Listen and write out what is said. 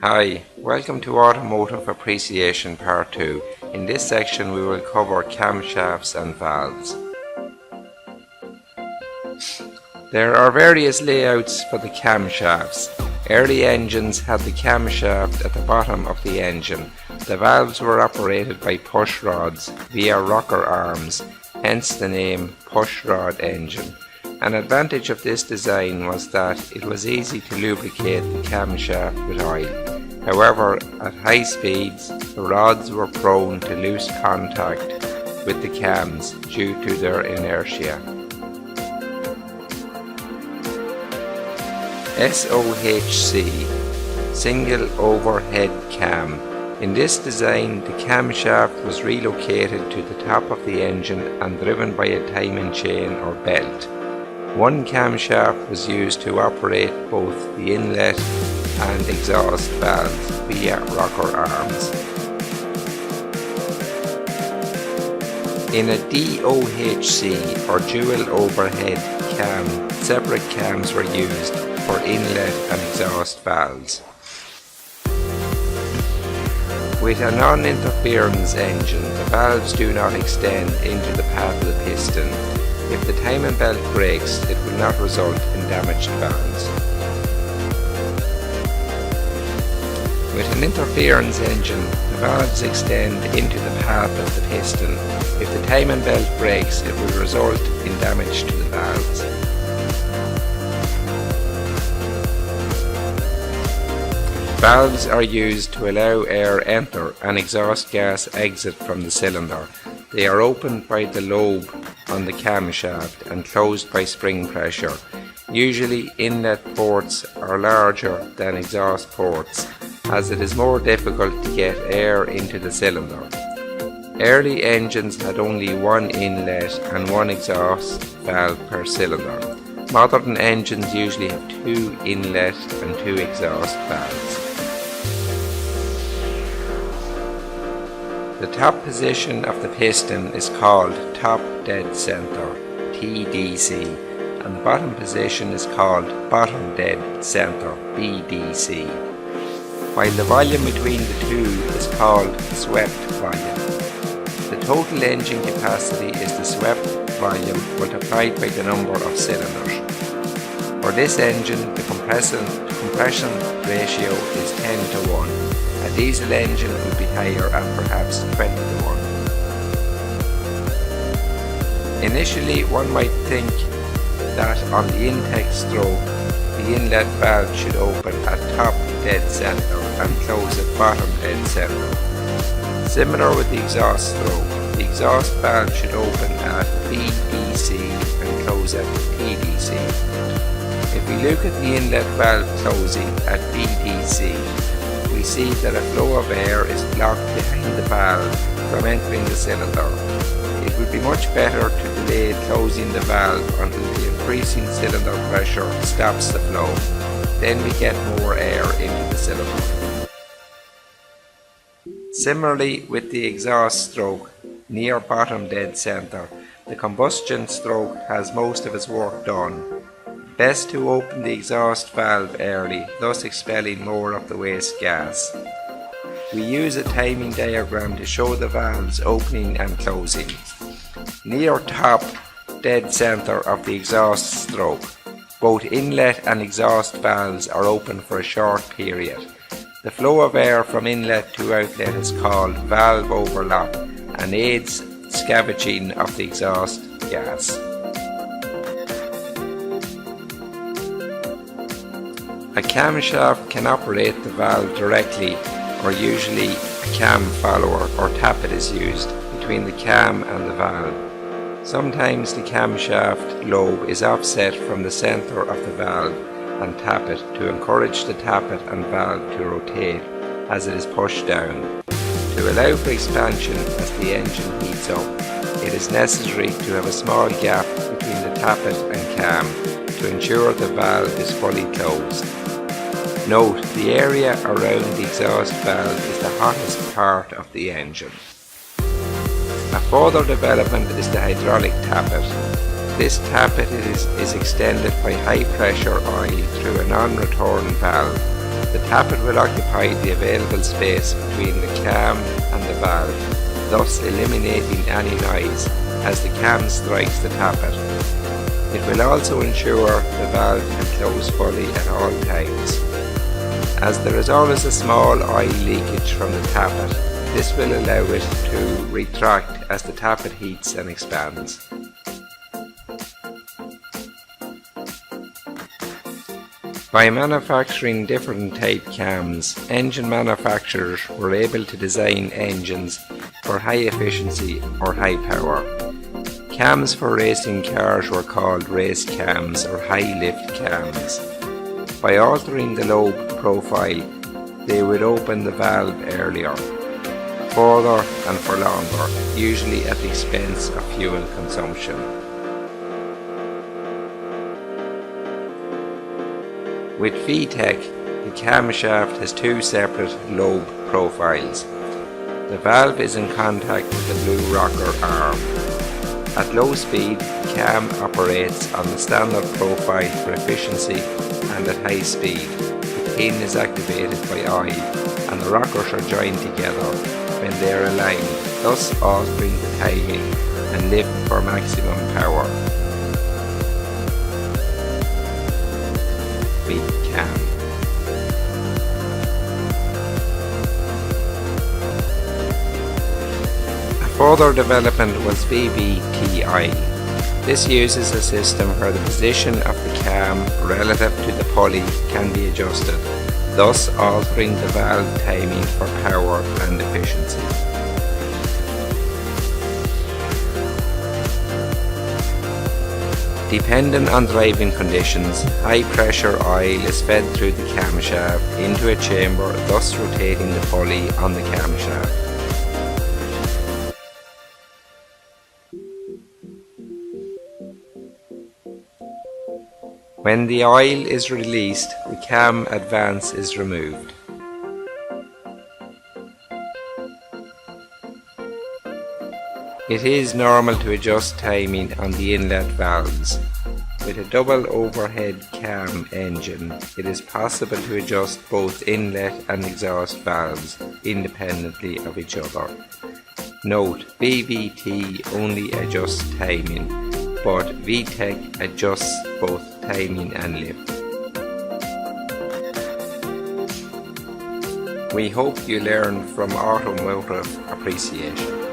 Hi, welcome to Automotive Appreciation Part 2. In this section we will cover camshafts and valves. There are various layouts for the camshafts. Early engines had the camshaft at the bottom of the engine. The valves were operated by push rods via rocker arms, hence the name push rod engine. An advantage of this design was that it was easy to lubricate the camshaft with oil. However, at high speeds, the rods were prone to loose contact with the cams due to their inertia. Sohc, single overhead cam. In this design, the camshaft was relocated to the top of the engine and driven by a timing chain or belt. One camshaft was used to operate both the inlet and exhaust valves via rocker arms. In a DOHC or dual overhead cam, separate cams were used for inlet and exhaust valves. With a non-interference engine, the valves do not extend into the path of the piston. If the timing belt breaks, it will not result in damaged valves. With an interference engine, the valves extend into the path of the piston. If the timing belt breaks, it will result in damage to the valves. Valves are used to allow air enter and exhaust gas exit from the cylinder. They are opened by the lobe on the camshaft and closed by spring pressure. Usually inlet ports are larger than exhaust ports, as it is more difficult to get air into the cylinder. Early engines had only one inlet and one exhaust valve per cylinder. Modern engines usually have two inlet and two exhaust valves. The top position of the piston is called top dead center, TDC, and the bottom position is called bottom dead center, BDC, while the volume between the two is called swept volume. The total engine capacity is the swept volume multiplied by the number of cylinders. For this engine, the compression ratio is 10 to 1. A diesel engine would be higher at perhaps 20 to 1. Initially, one might think that on the intake stroke, the inlet valve should open at top dead center and close at bottom dead center. Similar with the exhaust stroke, the exhaust valve should open at BDC and close at TDC. If we look at the inlet valve closing at BDC, we see that a flow of air is blocked behind the valve from entering the cylinder. It would be much better to delay closing the valve until the increasing cylinder pressure stops the flow. Then we get more air into the cylinder. Similarly with the exhaust stroke near bottom dead center, the combustion stroke has most of its work done. Best to open the exhaust valve early, thus expelling more of the waste gas. We use a timing diagram to show the valves opening and closing. Near top dead center of the exhaust stroke, both inlet and exhaust valves are open for a short period. The flow of air from inlet to outlet is called valve overlap and aids scavenging of the exhaust gas. A camshaft can operate the valve directly, or usually a cam follower or tappet is used between the cam and the valve. Sometimes the camshaft lobe is offset from the center of the valve and tappet to encourage the tappet and valve to rotate as it is pushed down. To allow for expansion as the engine heats up, it is necessary to have a small gap between the tappet and cam to ensure the valve is fully closed. Note, the area around the exhaust valve is the hottest part of the engine. A further development is the hydraulic tappet. This tappet is extended by high pressure oil through a non-return valve The tappet will occupy the available space between the cam and the valve, thus eliminating any noise as the cam strikes the tappet. It will also ensure the valve can close fully at all times. As there is always a small oil leakage from the tappet, this will allow it to retract as the tappet heats and expands. By manufacturing different type cams, engine manufacturers were able to design engines for high efficiency or high power. Cams for racing cars were called race cams or high lift cams. By altering the lobe profile, they would open the valve earlier, further and for longer, usually at the expense of fuel consumption. With Vtec, the camshaft has two separate lobe profiles. The valve is in contact with the blue rocker arm. At low speed, the cam operates on the standard profile for efficiency, and at high speed, the pin is activated by oil and the rockers are joined together when they are aligned, thus altering the timing and lift for maximum power. Cam. A further development was VTEC. This uses a system where the position of the cam relative to the pulley can be adjusted, thus altering the valve timing for power and efficiency. Depending on driving conditions, high pressure oil is fed through the camshaft into a chamber, thus rotating the pulley on the camshaft. When the oil is released, the cam advance is removed. It is normal to adjust timing on the inlet valves. With a double overhead cam engine, it is possible to adjust both inlet and exhaust valves independently of each other. Note, VVT only adjusts timing, but Vtec adjusts both timing and lift. We hope you learn from automotive appreciation.